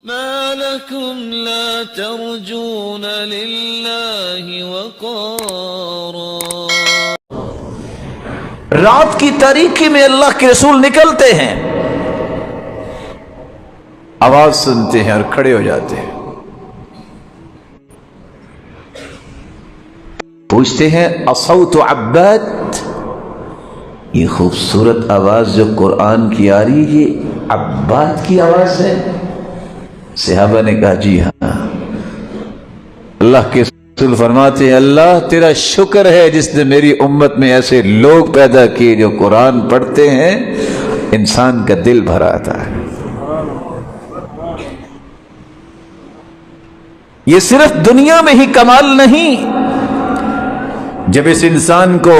ما لكم لا ترجون لله وقارا۔ رات کی تاریکی میں اللہ کے رسول نکلتے ہیں، آواز سنتے ہیں اور کھڑے ہو جاتے ہیں، پوچھتے ہیں اصوت عباد، یہ خوبصورت آواز جو قرآن کی آ رہی ہے یہ عباد کی آواز ہے؟ صحابہ نے کہا جی ہاں۔ اللہ کے رسول فرماتے ہیں اللہ تیرا شکر ہے جس نے میری امت میں ایسے لوگ پیدا کیے جو قرآن پڑھتے ہیں انسان کا دل بھر آتا ہے۔ یہ صرف دنیا میں ہی کمال نہیں، جب اس انسان کو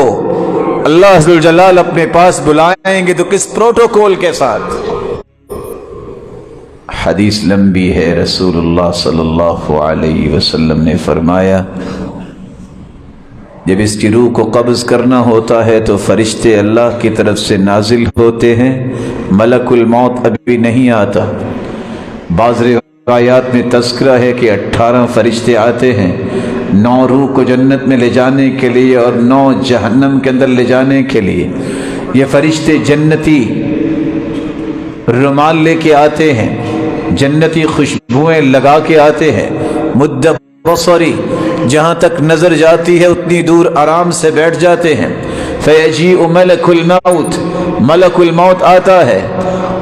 اللہ عز و جلال اپنے پاس بلائیں گے تو کس پروٹوکول کے ساتھ؟ حدیث لمبی ہے، رسول اللہ صلی اللہ علیہ وسلم نے فرمایا جب اس کی روح کو قبض کرنا ہوتا ہے تو فرشتے اللہ کی طرف سے نازل ہوتے ہیں، ملک الموت ابھی نہیں آتا۔ بعض روایات میں تذکرہ ہے کہ 18 فرشتے آتے ہیں، 9 روح کو جنت میں لے جانے کے لیے اور 9 جہنم کے اندر لے جانے کے لیے۔ یہ فرشتے جنتی رومال لے کے آتے ہیں، جنتی خوشبوئیں لگا کے آتے ہیں، مد بصری جہاں تک نظر جاتی ہے اتنی دور آرام سے بیٹھ جاتے ہیں۔ فیجیء ملک الموت، ملک الموت آتا ہے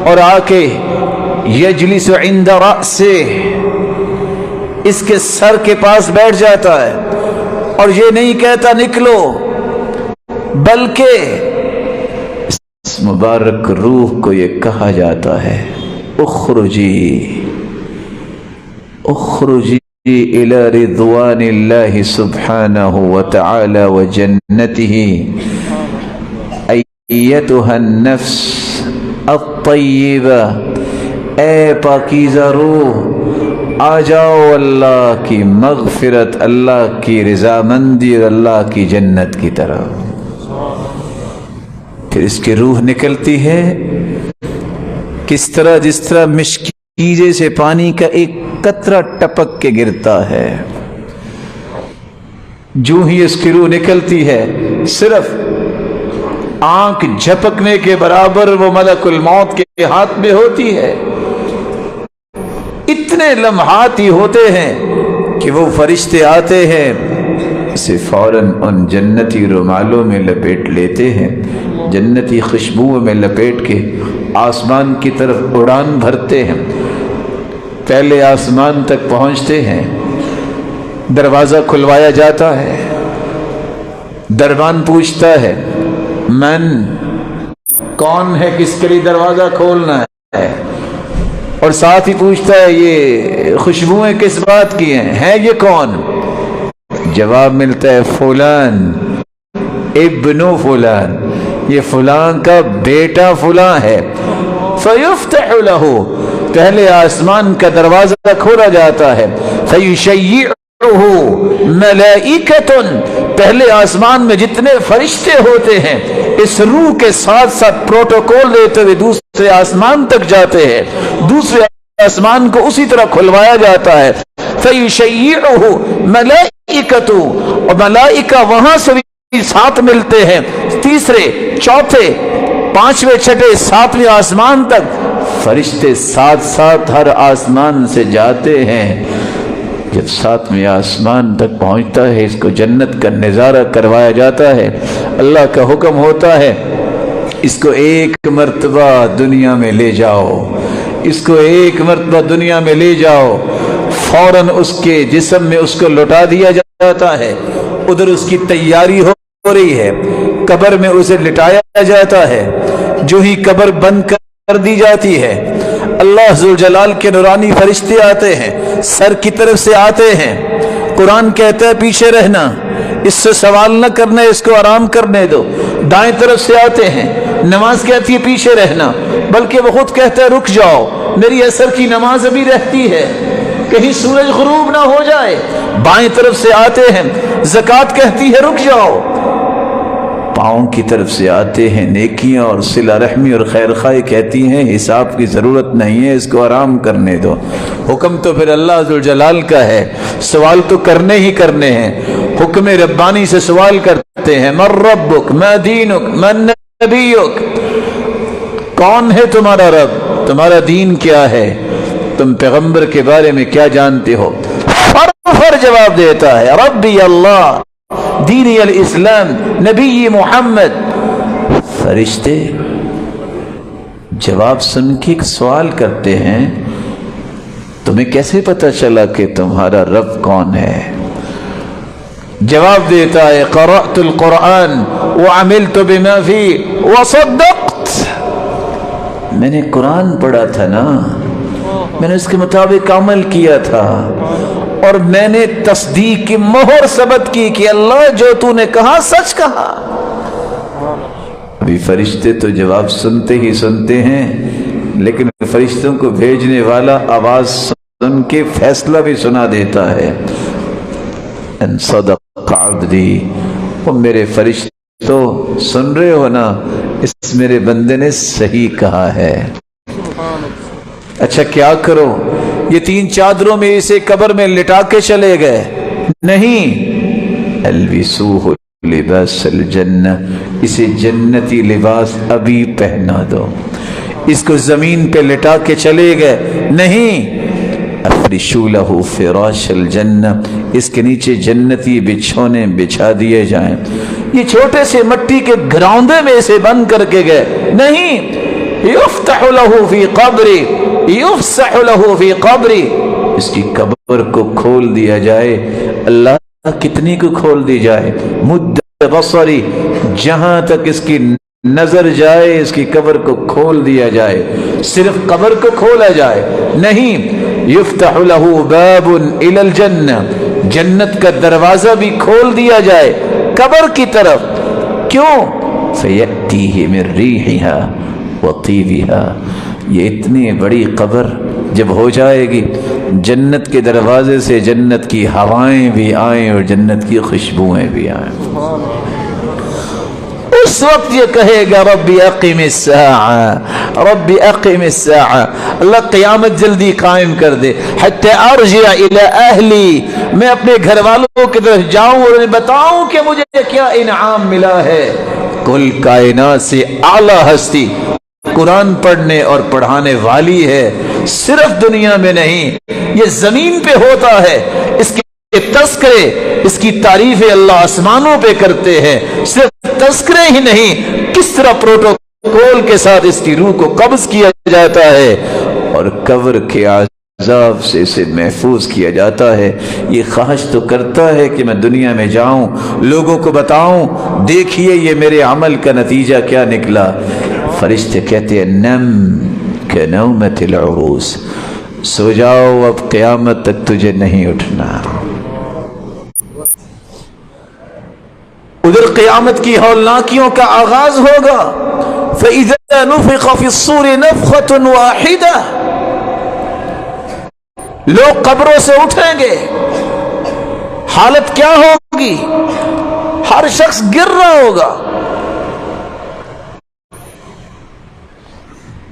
اور آ کے یجلس عند رأسہ، اس کے سر کے پاس بیٹھ جاتا ہے اور یہ نہیں کہتا نکلو، بلکہ اس مبارک روح کو یہ کہا جاتا ہے اخرجی اخرجی الى رضوان اللہ سبحانہ وتعالی وجنتہ ایتها النفس الطیبہ، اے پاکیزہ روح آ جاؤ اللہ کی مغفرت، اللہ کی رضامندی اور اللہ کی جنت کی طرف۔ پھر اس کی روح نکلتی ہے کس طرح؟ جس طرح مشکیزے سے پانی کا ایک قطرہ ٹپک کے گرتا ہے، جو ہی اس کی روح نکلتی ہے صرف آنکھ جھپکنے کے برابر وہ ملک الموت کے ہاتھ میں ہوتی ہے۔ اتنے لمحات ہی ہوتے ہیں کہ وہ فرشتے آتے ہیں، اسے فوراً ان جنتی رومالوں میں لپیٹ لیتے ہیں، جنتی خوشبوؤں میں لپیٹ کے آسمان کی طرف اڑان بھرتے ہیں۔ پہلے آسمان تک پہنچتے ہیں، دروازہ کھلوایا جاتا ہے، دربان پوچھتا ہے من، کون ہے کس کے لیے دروازہ کھولنا ہے، اور ساتھ ہی پوچھتا ہے یہ خوشبوئیں کس بات کی ہیں یہ کون؟ جواب ملتا ہے فلان ابن فلان، یہ فلان کا بیٹا فلان ہے۔ فیفتح لہ، پہلے آسمان کا دروازہ کھولا جاتا ہے، فیشیعہ ملائکۃ، پہلے آسمان میں جتنے فرشتے ہوتے ہیں اس روح کے ساتھ ساتھ پروٹوکول لیتے ہوئے دوسرے آسمان تک جاتے ہیں، دوسرے آسمان کو اسی طرح کھلوایا جاتا ہے۔ فیشیعہ ملائکۃ، اور ملائکہ وہاں سے بھی ساتھ ملتے ہیں، تیسرے چوتھے پانچویں چھٹے ساتویں آسمان تک فرشتے ساتھ ساتھ ہر آسمان سے جاتے ہیں۔ جب ساتویں آسمان تک پہنچتا ہے اس کو جنت کا نظارہ کروایا جاتا ہے، اللہ کا حکم ہوتا ہے اس کو ایک مرتبہ دنیا میں لے جاؤ، اس کو ایک مرتبہ دنیا میں لے جاؤ۔ فوراً اس کے جسم میں اس کو لوٹا دیا جاتا ہے، ادھر اس کی تیاری ہو رہی ہے، قبر میں اسے لٹایا جاتا ہے۔ جو ہی قبر بند کر دی جاتی ہے اللہ ذوالجلال کے نورانی فرشتے آتے ہیں، سر کی طرف سے آتے ہیں، قرآن کہتا ہے پیچھے رہنا، اس سے سوال نہ کرنا، اس کو آرام کرنے دو۔ دائیں طرف سے آتے ہیں، نماز کہتی ہے پیچھے رہنا، بلکہ وہ خود کہتا ہے رک جاؤ، میری عصر کی نماز ابھی رہتی ہے، کہیں سورج غروب نہ ہو جائے۔ بائیں طرف سے آتے ہیں، زکوٰۃ کہتی ہے رک جاؤ۔ پاؤں کی طرف سے آتے ہیں نیکیاں اور صلہ رحمی اور خیر خواہی، کہتی ہیں حساب کی ضرورت نہیں ہے، اس کو آرام کرنے دو۔ حکم تو پھر اللہ ذوالجلال کا ہے، سوال تو کرنے ہی کرنے ہیں۔ حکم ربانی سے سوال کرتے ہیں، من ربک، ما دینک، من نبیک، کون ہے تمہارا رب، تمہارا دین کیا ہے، تم پیغمبر کے بارے میں کیا جانتے ہو؟ فر جواب دیتا ہے، ربی اللہ، دینی الاسلام، نبی محمد۔ فرشتے جواب سن کے ایک سوال کرتے ہیں، تمہیں کیسے پتا چلا کہ تمہارا رب کون ہے؟ جواب دیتا ہے، قرأت القرآن وعملت بما فيه وصدقت، میں نے قرآن پڑھا تھا نا، میں نے اس کے مطابق عمل کیا تھا، اور میں نے تصدیق کی مہر ثبت کی کہ اللہ جو تو نے کہا سچ کہا۔ ابھی فرشتے تو جواب سنتے ہی سنتے ہیں، لیکن فرشتوں کو بھیجنے والا آواز سن کے فیصلہ بھی سنا دیتا ہے، ان صدق عبدی، وہ میرے فرشتوں سن رہے ہو نا، اس میرے بندے نے صحیح کہا ہے۔ اچھا کیا کرو؟ یہ 3 چادروں میں اسے قبر میں لٹا کے چلے گئے؟ نہیں، البسوہ لباس الجنہ، اسے جنتی لباس ابھی پہنا دو۔ اس کو زمین پہ لٹا کے چلے گئے؟ نہیں، افرشوا لہ فراش الجنہ، اس کے نیچے جنتی بچھونے بچھا دیے جائیں۔ یہ چھوٹے سے مٹی کے گراؤندے میں اسے بند کر کے گئے؟ نہیں، یفتح لہ فی قبری، یفسح لہ فی قبری، اس کی قبر کو کھول دیا جائے۔ اللہ کتنی کو کھول دی جائے؟ مد بصری، جہاں تک اس کی نظر جائے اس کی قبر کو کھول دیا جائے۔ صرف قبر کو کھولا جائے؟ نہیں، یفتح لہ باب الی الجنہ، جنت کا دروازہ بھی کھول دیا جائے قبر کی طرف۔ کیوں؟ فیأتیہ من ریحہا وطیبہا، یہ اتنی بڑی قبر جب ہو جائے گی، جنت کے دروازے سے جنت کی ہوائیں بھی آئیں اور جنت کی خوشبوئیں بھی آئیں۔ اس وقت یہ کہے گا ربی اقم الساعہ، ربی اقم الساعہ، اللہ قیامت جلدی قائم کر دے، حتی ارجع الی اہلی، میں اپنے گھر والوں کی طرف جاؤں اور انہیں بتاؤں کہ مجھے کیا انعام ملا ہے۔ کل کائنات سے اعلیٰ ہستی قرآن پڑھنے اور پڑھانے والی ہے، صرف دنیا میں نہیں، یہ زمین پہ ہوتا ہے۔ اس کے تذکرے، اس کی تعریفیں اللہ آسمانوں پہ کرتے ہیں۔ صرف تذکرے ہی نہیں، کس طرح پروٹوکول کے ساتھ اس کی روح کو قبض کیا جاتا ہے اور قبر کے عذاب سے اسے محفوظ کیا جاتا ہے۔ یہ خواہش تو کرتا ہے کہ میں دنیا میں جاؤں، لوگوں کو بتاؤں، دیکھیے یہ میرے عمل کا نتیجہ کیا نکلا۔ فرشتے کہتے ہیں نم کنومت العروس، سو جاؤ، اب قیامت تک تجھے نہیں اٹھنا۔ ادھر قیامت کی ہولناکیوں کا آغاز ہوگا۔ فَإِذَا نُفِخَ فِي الصُّورِ نَفْخَةٌ وَاحِدَةٌ، لوگ قبروں سے اٹھیں گے، حالت کیا ہوگی؟ ہر شخص گر رہا ہوگا،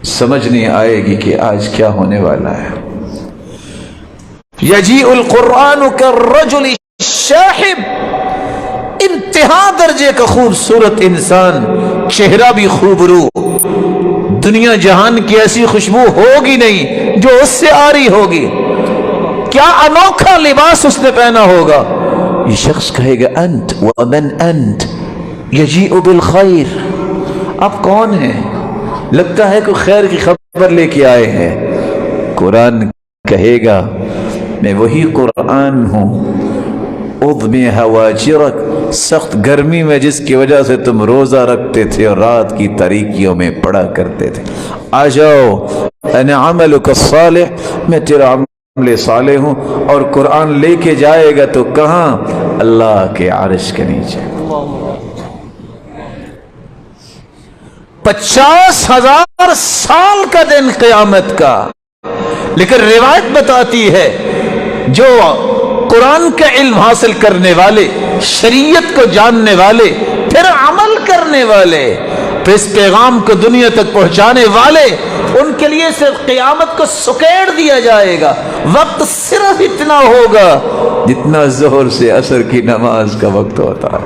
سمجھ نہیں آئے گی کہ آج کیا ہونے والا ہے۔ یجیء القرآن کالرجل الشاحب، انتہا درجے کا خوبصورت انسان، چہرہ بھی خوبرو، دنیا جہان کی ایسی خوشبو ہوگی نہیں جو اس سے آ رہی ہوگی۔ کیا انوکھا لباس اس نے پہنا ہوگا۔ یہ شخص کہے گا انت ومن انت، یجیء بالخیر، آپ کون ہیں؟ لگتا ہے کوئی خیر کی خبر لے کے آئے ہیں۔ قرآن کہے گا میں وہی قرآن ہوں، اضمی ہواجرک، سخت گرمی میں جس کی وجہ سے تم روزہ رکھتے تھے اور رات کی تاریکیوں میں پڑھا کرتے تھے۔ آ جاؤ، انا عملک الصالح، میں تیرا عمل صالح ہوں۔ اور قرآن لے کے جائے گا تو کہاں؟ اللہ کے عرش کے نیچے۔ 50,000 سال کا دن قیامت کا، لیکن روایت بتاتی ہے جو قرآن کا علم حاصل کرنے والے، شریعت کو جاننے والے، پھر عمل کرنے کرنے والے، پھر اس پیغام کو دنیا تک پہنچانے والے، ان کے لیے صرف قیامت کو سکیڑ دیا جائے گا۔ وقت صرف اتنا ہوگا جتنا ظہر سے عصر کی نماز کا وقت ہوتا ہے۔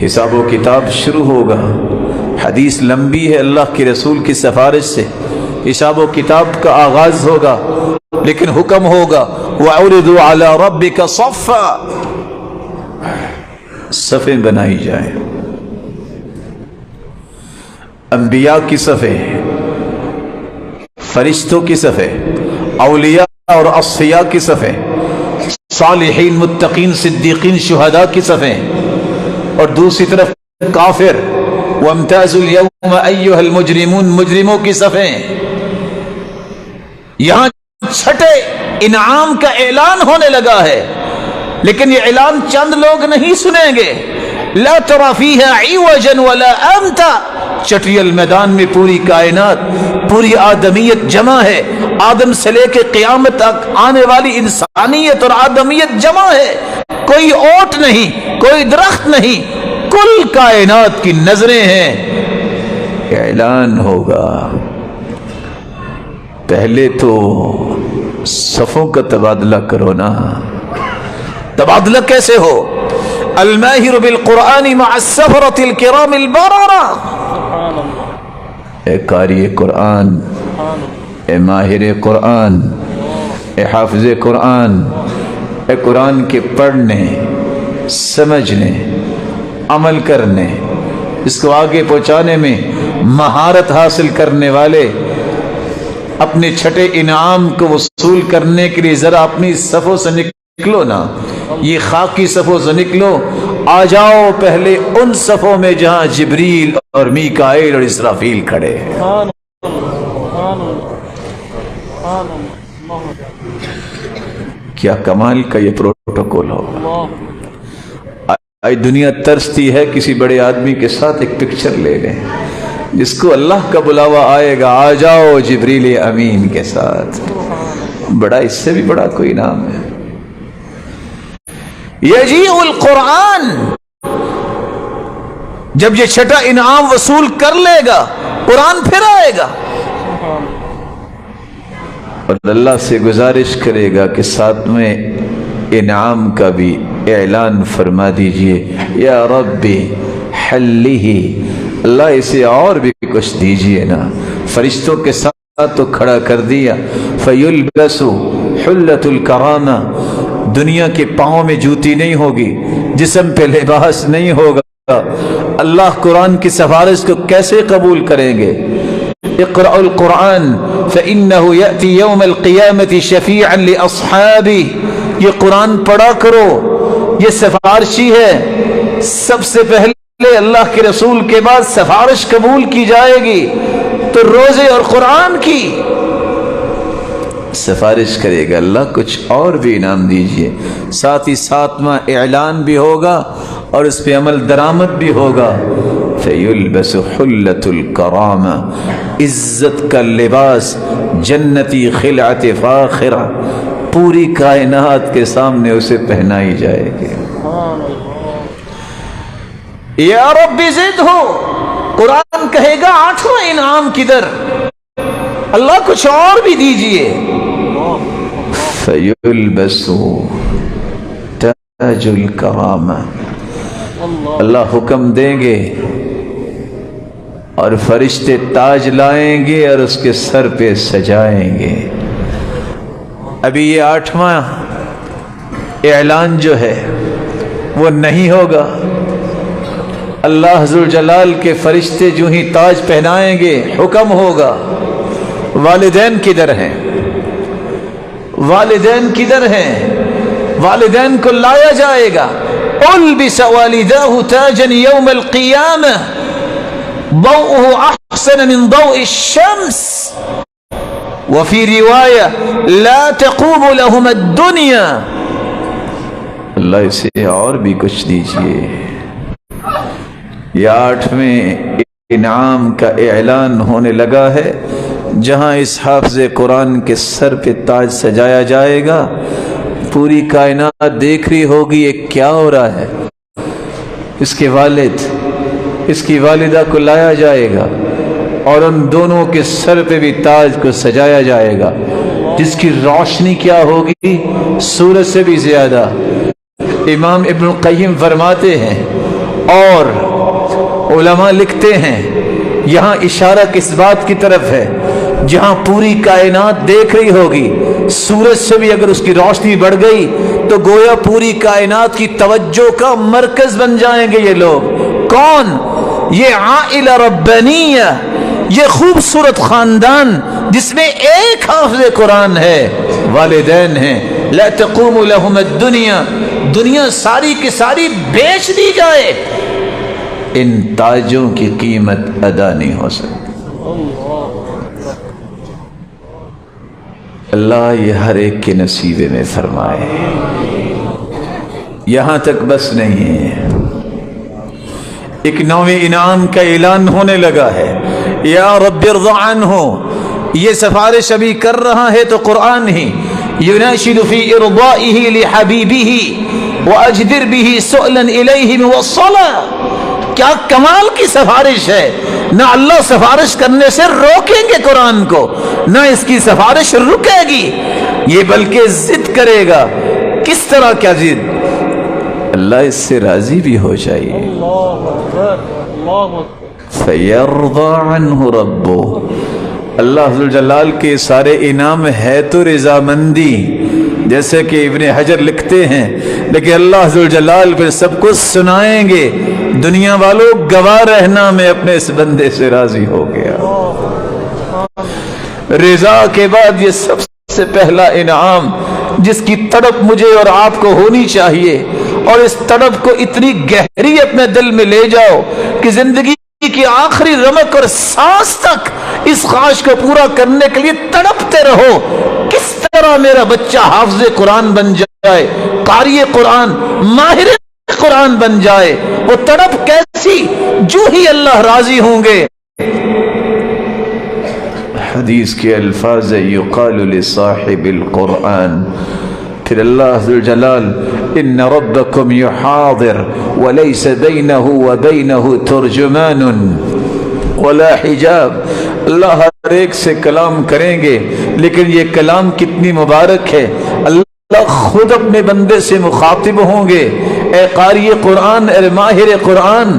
حساب و کتاب شروع ہوگا۔ حدیث لمبی ہے، اللہ کے رسول کی سفارش سے حساب و کتاب کا آغاز ہوگا، لیکن حکم ہوگا وَعُرِضُوا عَلَىٰ رَبِّكَ صَفًّا، صفیں بنائی جائیں، انبیاء کی صفیں، فرشتوں کی صفیں، اولیاء اور اصفیاء کی صفیں، صالحین، متقین، صدیقین، شہداء کی صفیں، اور دوسری طرف کافر، وَامْتَازُوا الْيَوْمَ أَيُّهَا الْمُجْرِمُونَ، مجرموں کی صفیں۔ یہاں چھٹے انعام کا اعلان ہونے لگا ہے، لیکن یہ اعلان چند لوگ نہیں سنیں گے۔ لا ترى فيها عوجا ولا امتا، چٹریل میدان میں پوری کائنات، پوری آدمیت جمع ہے، آدم سے لے کے قیامت تک آنے والی انسانیت اور آدمیت جمع ہے، کوئی اوٹ نہیں، کوئی درخت نہیں، کل کائنات کی نظریں ہیں۔ اعلان ہوگا، پہلے تو صفوں کا تبادلہ کرو نا۔ تبادلہ کیسے ہو؟ الماہر بالقرآن مع السفرة الکرام البررہ، اے قاری قرآن، اے ماہر قرآن، اے حافظ قرآن، اے قرآن کے پڑھنے، سمجھنے، عمل کرنے، اس کو آگے پہنچانے میں مہارت حاصل کرنے والے، اپنے چھٹے انعام کو وصول کرنے کے لیے ذرا اپنی صفوں سے نکلو نا، یہ خاکی صفوں سے نکلو، آ جاؤ پہلے ان صفوں میں جہاں جبریل اور میکائیل اور اسرافیل کھڑے ہیں۔ کیا کمال کا یہ پروٹوکول ہو۔ آج دنیا ترستی ہے کسی بڑے آدمی کے ساتھ ایک پکچر لے لیں، جس کو اللہ کا بلاوا آئے گا، آ جاؤ جبریل امین کے ساتھ، بڑا اس سے بھی بڑا کوئی نام ہے۔ یجیء القرآن، جب یہ چھٹا انعام وصول کر لے گا قرآن پھر آئے گا، اور اللہ سے گزارش کرے گا کہ ساتویں انعام کا بھی اعلان فرما دیجئے، یا ربی حلہ، اللہ اسے اور بھی کچھ دیجئے نا۔ فرشتوں کے ساتھ تو کھڑا کر دیا، فیلبس حلۃ الکرامہ، دنیا کے پاؤں میں جوتی نہیں ہوگی، جسم پہ لباس نہیں ہوگا، اللہ قرآن کی سفارش کو کیسے قبول کریں گے؟ اقرأ القرآن فإنه يأتي يوم القيامة شفيعا لأصحابه، یہ قرآن پڑھا کرو، یہ سفارشی ہے، سب سے پہلے اللہ کے رسول کے بعد سفارش قبول کی جائے گی تو روزے اور قرآن کی سفارش کرے گا اللہ، کچھ اور بھی انعام دیجئے۔ ساتھ ہی ساتواں اعلان بھی ہوگا اور اس پہ عمل درآمد بھی ہوگا، فیلبس حلۃ الکرامہ، عزت کا لباس، جنتی خلعت فاخرہ، پوری کائنات کے سامنے اسے پہنائی جائے گی۔ یا رب زدہ، قرآن کہے گا آٹھواں انعام کدھر؟ اللہ کچھ اور بھی دیجئے۔ فیلبس تاج الکرامہ، اللہ حکم دیں گے اور فرشتے تاج لائیں گے اور اس کے سر پہ سجائیں گے۔ ابھی یہ آٹھواں اعلان جو ہے وہ نہیں ہوگا، اللہ ذوالجلال کے فرشتے جو ہی تاج پہنائیں گے حکم ہوگا، والدین کدھر ہیں؟ والدین کدھر ہیں؟ والدین کو لایا جائے گا، البس والداہ تاجا یوم القیامہ ضوءه احسن من ضوء الشمس وفی روایہ لا تقوم لهم الدنیا۔ اللہ اسے اور بھی کچھ دیجئے۔ یہ آٹھویں انعام کا اعلان ہونے لگا ہے، جہاں اس حافظ قرآن کے سر پہ تاج سجایا جائے گا، پوری کائنات دیکھ رہی ہوگی یہ کیا ہو رہا ہے۔ اس کے والد، اس کی والدہ کو لایا جائے گا اور ان دونوں کے سر پہ بھی تاج کو سجایا جائے گا، جس کی روشنی کیا ہوگی؟ سورج سے بھی زیادہ۔ امام ابن القیم فرماتے ہیں اور علماء لکھتے ہیں، یہاں اشارہ کس بات کی طرف ہے؟ جہاں پوری کائنات دیکھ رہی ہوگی، سورج سے بھی اگر اس کی روشنی بڑھ گئی تو گویا پوری کائنات کی توجہ کا مرکز بن جائیں گے یہ لوگ۔ کون؟ یہ عائلہ ربانیہ، یہ خوبصورت خاندان جس میں ایک حافظ قرآن ہے، والدین ہیں۔ لا تقوم لهم الدنیا، دنیا ساری کی ساری بیچ دی جائے، ان تاجوں کی قیمت ادا نہیں ہو سکتی۔ اللہ یہ ہر ایک کے نصیبے میں فرمائے۔ یہاں تک بس نہیں ہے، ایک نویں انعام کا اعلان ہونے لگا ہے۔ یا رب ارض عنہ، یہ سفارش ابھی کر رہا ہے تو قرآن ہی، يناشد في إرضائه لحبيبه وأجدر به سؤلا إليه موصلا۔ کیا کمال کی سفارش ہے! نہ اللہ سفارش کرنے سے روکیں گے قرآن کو، نہ اس کی سفارش رکے گی، یہ بلکہ ضد کرے گا۔ کس طرح کیا ضد؟ اللہ اس سے راضی بھی ہو جائے۔ فَيَرْضَى عَنْهُ رَبُّهُ، اللہ ذوالجلال کے سارے انعام ہے تو رضامندی، جیسے کہ ابن حجر لکھتے ہیں، لیکن اللہ ذوالجلال پھر سب کو سنائیں گے، دنیا والوں گواہ رہنا میں اپنے اس بندے سے راضی ہو گیا۔ رضا کے بعد یہ سب سے پہلا انعام جس کی تڑپ مجھے اور آپ کو ہونی چاہیے، اور اس تڑپ کو اتنی گہری اپنے دل میں لے جاؤ کہ زندگی کی آخری رمق اور سانس تک اس خواہش کو پورا کرنے کے لیے تڑپتے رہو، کس طرح میرا بچہ حافظ قرآن بن جائے، قاری قرآن، ماہر قرآن بن جائے۔ وہ تڑپ کیسی؟ جو ہی اللہ راضی ہوں گے۔ حدیث کے الفاظ یقال لصاحب القرآن، پھر اللہ ذوالجلال ان ربکم یحاضر ولیس بینہ وبینہ ترجمان ولا حجاب، اللہ ہر ایک سے کلام کریں گے، لیکن یہ کلام کتنی مبارک ہے، اللہ خود اپنے بندے سے مخاطب ہوں گے۔ اے قاری قرآن، اے ماہر قرآن،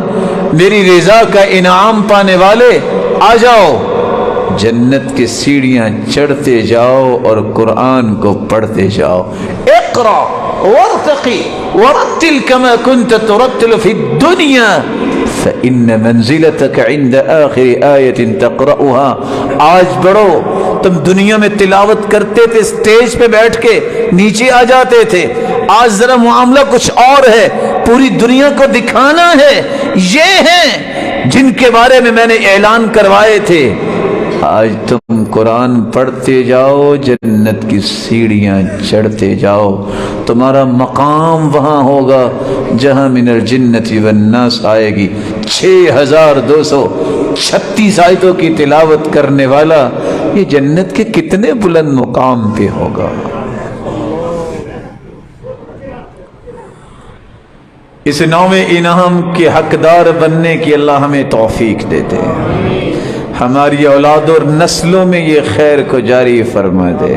میری رضا کا انعام پانے والے آ جاؤ، جنت کی سیڑھیاں چڑھتے جاؤ اور قرآن کو پڑھتے جاؤ۔ اقرا وارتقی ورتل كما كنت ترتل في الدنيا فإن منزلتك عند آخر آية تقرأها۔ آج بڑھو، تم دنیا میں تلاوت کرتے تھے اسٹیج پہ بیٹھ کے، نیچے آ جاتے تھے، آج ذرا معاملہ کچھ اور ہے، پوری دنیا کو دکھانا ہے۔ یہ ہیں جن کے بارے میں نے اعلان کروائے تھے، آج تم قرآن پڑھتے جاؤ، جنت کی سیڑھیاں چڑھتے جاؤ، تمہارا مقام وہاں ہوگا جہاں من الجنت والناس آئے گی۔ 6236 آیتوں کی تلاوت کرنے والا یہ جنت کے کتنے بلند مقام پہ ہوگا۔ اس نویں انعام کے حقدار بننے کی اللہ ہمیں توفیق دیتے ہیں، ہماری اولاد اور نسلوں میں یہ خیر کو جاری فرما دے۔